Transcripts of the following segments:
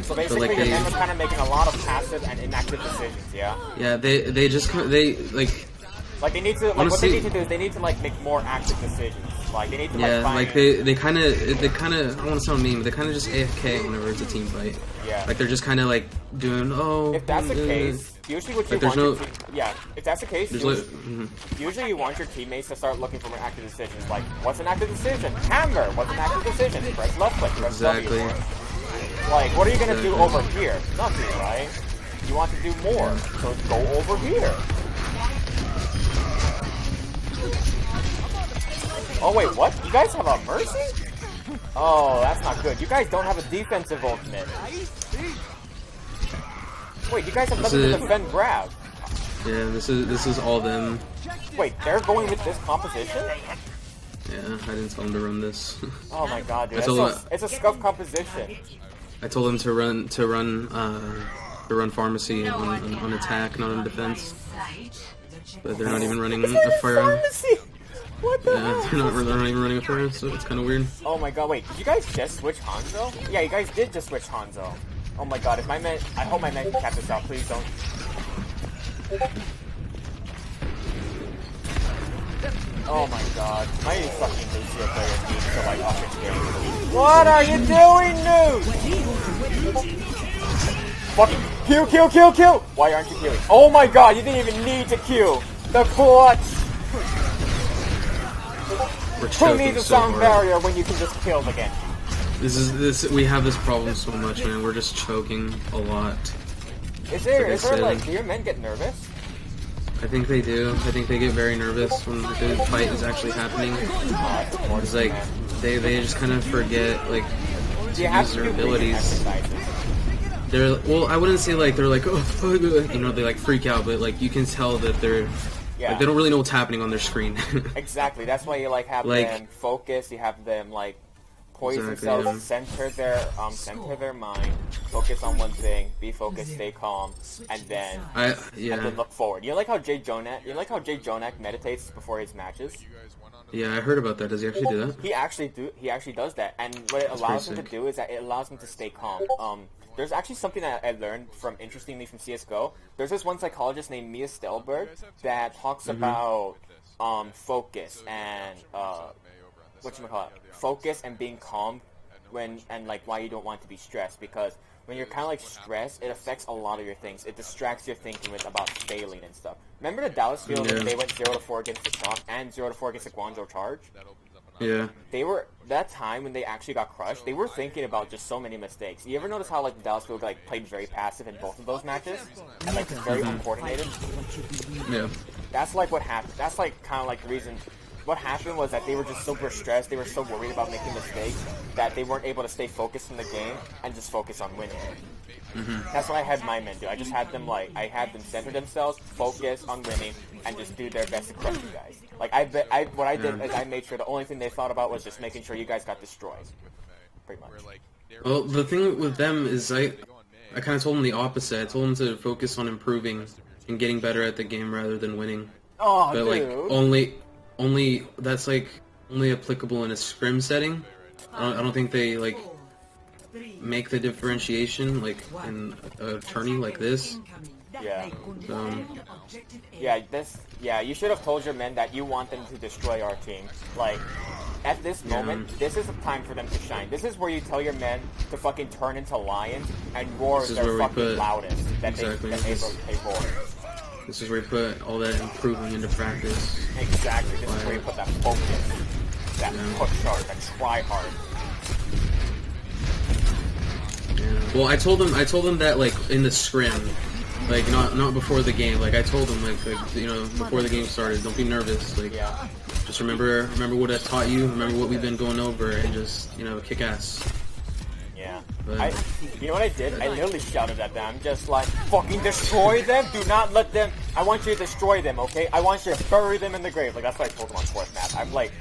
So basically, like your men are kind of making a lot of passive and inactive decisions. Yeah. Yeah, they like. Like they need to, like Honestly, what they need to do is they need to like make more active decisions. Like they need to yeah, like like they kind of I don't want to sound mean, but they kind of just AFK whenever it's a team fight. Yeah. Like they're just kind of like doing If that's the case, usually what you want your if that's the case, usually you want your teammates to start looking for more active decisions. Like, what's an active decision? Hammer. What's an active decision? Press left click. Press exactly. W. Like, what are you gonna do over here? Nothing, right? You want to do more, so go over here. Oh wait, what? You guys have a mercy? Oh, that's not good. You guys don't have a defensive ultimate. Wait, you guys have nothing to defend grab. Yeah, this is all them. Wait, they're going with this composition? Yeah, I didn't tell them to run this. Oh my god, dude. It's a scuff composition. I told them to run pharmacy on attack, not on defense. But they're not even running a fire. Pharmacy? What the hell? They're not even running a fire, so it's kind of weird. Oh my god, wait, did you guys just switch Hanzo? Yeah, you guys did just switch Hanzo. Oh my god, if my men, I hope my men can catch this out, please don't. Oh my god, my fucking Lucio players need to like up this game. What are you doing, noob? Fucking Q! Why aren't you queuing? Oh my god, you didn't even need to queue. The clutch! Who needs a sound barrier when you can just kill again? We have this problem so much, man. We're just choking a lot. Is there like, do your men get nervous? I think they do. I think they get very nervous when the fight is actually happening. It's like, they just kind of forget, like, to use their abilities. Well, I wouldn't say like they're like, oh, you know, they like freak out, but like you can tell that they're like, they don't really know what's happening on their screen. Exactly. That's why you like have them focus. You have them like poise themselves, center their mind, focus on one thing, be focused, stay calm, and then and then look forward. You like how Jay Jonak meditates before his matches? Yeah, I heard about that. Does he actually do that? He actually does that, and what it allows him to do is that it allows him to stay calm. There's actually something that I learned interestingly from CSGO. There's this one psychologist named Mia Stelberg that talks about focus and focus and being calm and like why you don't want to be stressed, because when you're kind of like stressed, it affects a lot of your things. It distracts your thinking with about failing and stuff. Remember the Dallas field when they went 0-4 against the Shock and 0-4 against the Guangzhou Charge? Yeah. They were, that time when they actually got crushed, they were thinking about just so many mistakes. You ever notice how like the Dallas field like played very passive in both of those matches? And like very uncoordinated? Yeah. That's like what happened. That's like kind of like the reason. What happened was that they were just super stressed, they were so worried about making mistakes that they weren't able to stay focused in the game and just focus on winning. That's what I had my men do. I just had them center themselves, focus on winning, and just do their best to crush you guys. Like what I did is I made sure the only thing they thought about was just making sure you guys got destroyed. Pretty much. Well, the thing with them is I kind of told them the opposite. I told them to focus on improving and getting better at the game rather than winning. Oh, but like only that's like only applicable in a scrim setting. I don't think they like make the differentiation like in a tourney like this. Yeah. You should have told your men that you want them to destroy our team. Like, at this moment, this is the time for them to shine. This is where you tell your men to fucking turn into lions and roar their fucking loudest. They roar. This is where you put all that improving into practice. Exactly. This is where you put that focus, that push hard, that try hard. Yeah. Well, I told them that like in the scrim, like not before the game. Like I told them like you know, before the game started, don't be nervous. Like just remember what I taught you. Remember what we've been going over, and just kick ass. Yeah. You know what I did? I literally shouted at them. I'm just like, fucking destroy them. Do not let them. I want you to destroy them, okay? I want you to bury them in the grave. Like, that's what I told them on fourth map. I'm like,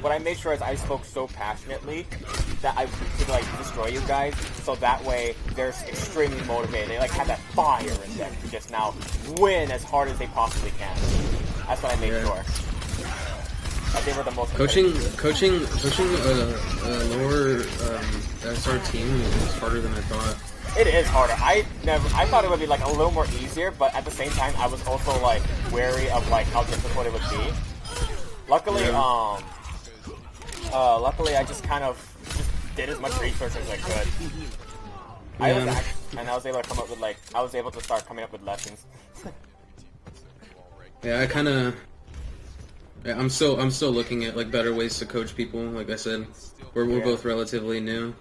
what I made sure is I spoke so passionately that I could, like, destroy you guys. So that way, they're extremely motivated. They, like, have that fire in them to just now win as hard as they possibly can. That's what I made sure. They were the most coaching a lower SR team is harder than I thought. It is harder. I thought it would be like a little more easier, but at the same time, I was also like wary of like how difficult it would be. Luckily, luckily I just kind of did as much research as I could. Yeah. I was able to come up with like I was able to start coming up with lessons. Yeah, I kind of. Yeah, I'm still looking at like better ways to coach people. Like I said, we're both relatively new.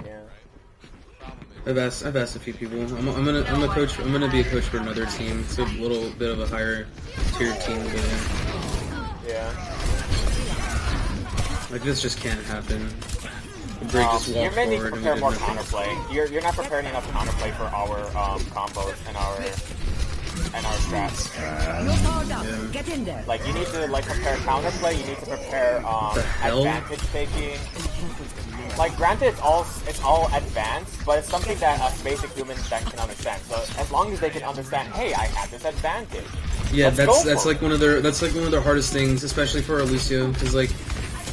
Yeah. I've asked a few people. I'm gonna coach. I'm gonna be a coach for another team. It's a little bit of a higher tier team over there. Yeah. Like this just can't happen. Drake just you walked may need to forward and prepare we more did nothing. counterplay. You're not preparing enough counterplay for our combos and our strats. Yeah. Get in there. Like you need to like prepare counterplay. You need to prepare hell? advantage taking. Like granted, it's all advanced, but it's something that us basic humans that can understand. So as long as they can understand, hey, I have this advantage. Yeah, Let's that's like one of their hardest things, especially for our Lucio, because like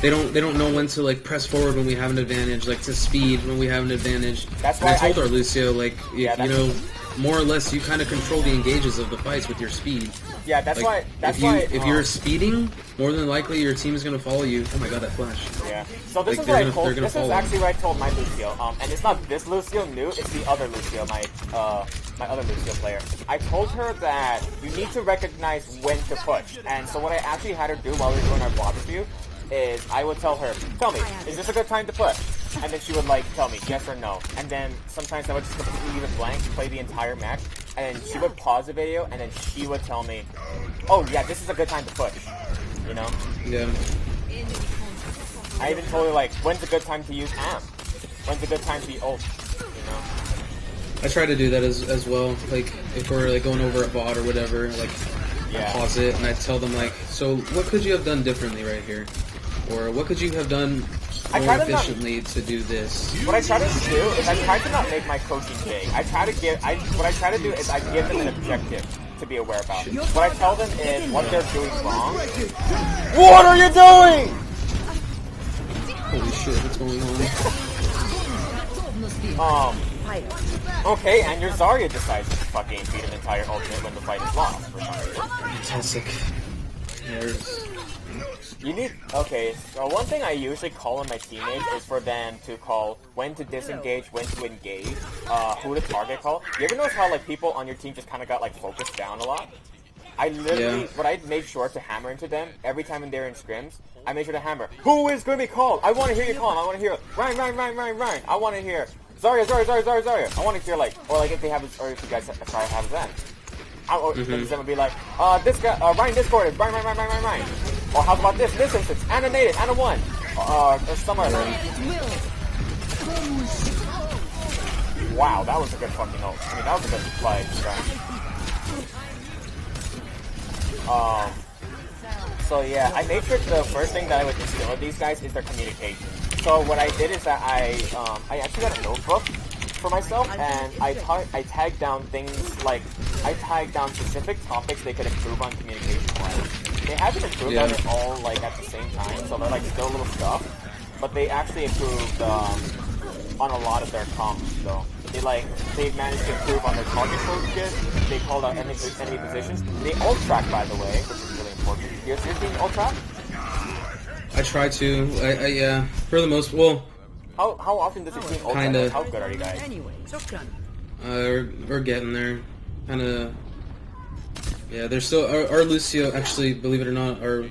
they don't know when to like press forward when we have an advantage, like to speed when we have an advantage. That's and why I told our Lucio like you know, more or less you kind of control the engages of the fights with your speed. Yeah, that's Like, why. If you're speeding, more than likely your team is gonna follow you. Oh my god, that flash! Yeah. So this Like, is what I they're told. gonna This is follow. actually what I told my Lucio. And it's not this Lucio new. It's the other Lucio, my other Lucio player. I told her that you need to recognize when to push. And so what I actually had her do while we were doing our block review is I would tell her, tell me, is this a good time to push? And then she would like tell me yes or no. And then sometimes I would just completely leave it blank, play the entire match, and she would pause the video, and then she would tell me, oh yeah, this is a good time to push. You know? Yeah. I even told her like, when's a good time to use amp? When's a good time to be ult? You know? I try to do that as well. Like if we're like going over a bot or whatever, like I pause it and I tell them like, so what could you have done differently right here, or what could you have done more efficiently to do this? What I try to do is I try to not make my coaching vague. What I try to do is I give them an objective to be aware about. What I tell them is what they're doing wrong. What are you doing? Holy shit, what's going on? Okay, and your Zarya decides to fucking beat an entire ultimate when the fight is lost for some reason. Fantastic. You need, okay, so one thing I usually call on my teammates is for them to call when to disengage, when to engage, who to target call. You ever notice how like people on your team just kind of got like focused down a lot? I literally, what I made sure to hammer into them every time when they're in scrims, I made sure to hammer, who is going to be called? I want to hear you call him, I want to hear, Ryan, I want to hear, Zarya. I want to hear like, or like if they have, or if you guys try to have Zen. Then Zen would be like, this guy, Ryan Discord is Ryan. Or how about this instance, Anna Native, Anna 1, or some other. Wow, that was a good fucking ult. I mean, that was a good play, right? So yeah, I made sure the first thing that I would instill with these guys is their communication. So what I did is that I actually got a notebook for myself, and I tagged down things like, I tagged down specific topics they could improve on communication-wise. They haven't improved on it all like at the same time, so they're like still little stuff, but they actually improved on a lot of their comms though. They managed to improve on their target focus, they called out enemy positions. They ult track, by the way, which is really important. You're seeing ult track? I try to. I yeah. For the most, well. How often does your team ult track? Kinda. How good are you guys? We're getting there. Kinda. Yeah, there's still our Lucio. Actually, believe it or not, our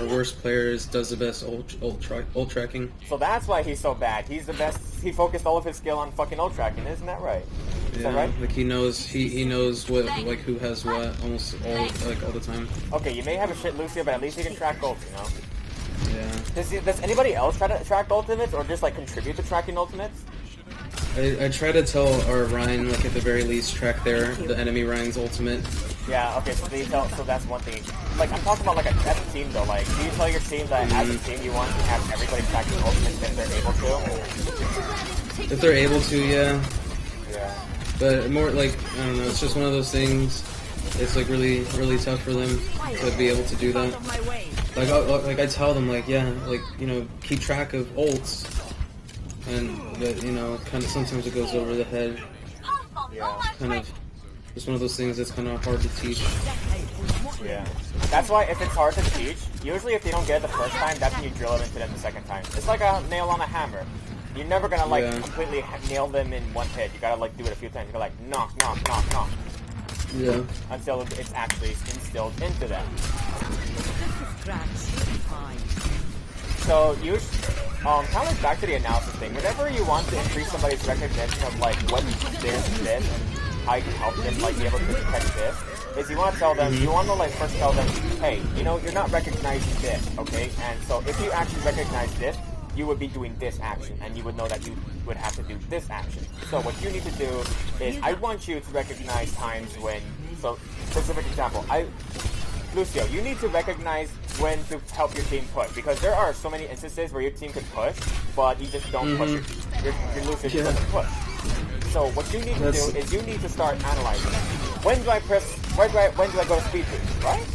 worst player does the best ult tracking. So that's why he's so bad. He's the best. He focused all of his skill on fucking ult tracking. Isn't that right? Is that right? Like he knows what like who has what almost all the time. Okay, you may have a shit Lucio, but at least he can track ults, you know. Yeah. Does anybody else try to track ultimates or just like contribute to tracking ultimates? I try to tell our Ryan, like at the very least, track the enemy Ryan's ultimate. Yeah, okay, so that's one thing. Like, I'm talking about like as a team though, like, do you tell your team that as a team you want to have everybody tracking ultimates if they're able to? If they're able to, yeah. Yeah. But more like, I don't know, it's just one of those things, it's like really, really tough for them to be able to do that. Like I tell them, like, yeah, like, you know, keep track of ults. and but, you know, kind of sometimes it goes over the head. Yeah. Kind of, it's one of those things that's kind of hard to teach. Yeah. That's why if it's hard to teach, usually if they don't get it the first time, that's when you drill it into them the second time. It's like a nail on a hammer. You're never gonna like completely nail them in one hit. You gotta like do it a few times. You gotta like knock, knock, knock, knock. Yeah. Until it's actually instilled into them. So you, kind of like back to the analysis thing. Whenever you want to increase somebody's recognition of like what this and how you can help them like be able to detect this, is you want to tell them, you want to like first tell them, hey, you know, you're not recognizing this, okay? And so if you actually recognize this, you would be doing this action, and you would know that you would have to do this action. So what you need to do is, I want you to recognize times when, so specific example, Lucio, you need to recognize when to help your team push, because there are so many instances where your team could push, but you just don't push it. Your Lucio just doesn't push. So what you need to do is you need to start analyzing. When do I press? When do I go to speed boost? Right?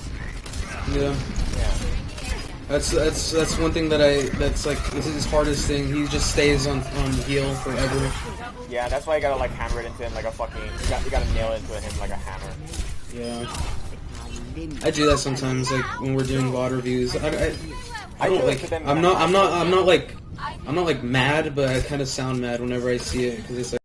Yeah. Yeah. That's one thing that's like this is his hardest thing. He just stays on heal forever. Yeah, that's why you gotta like hammer it into him like a fucking. You gotta nail it into him like a hammer. Yeah. I do that sometimes, like when we're doing VOD reviews. I don't like. I'm not like mad, but I kind of sound mad whenever I see it because it's like.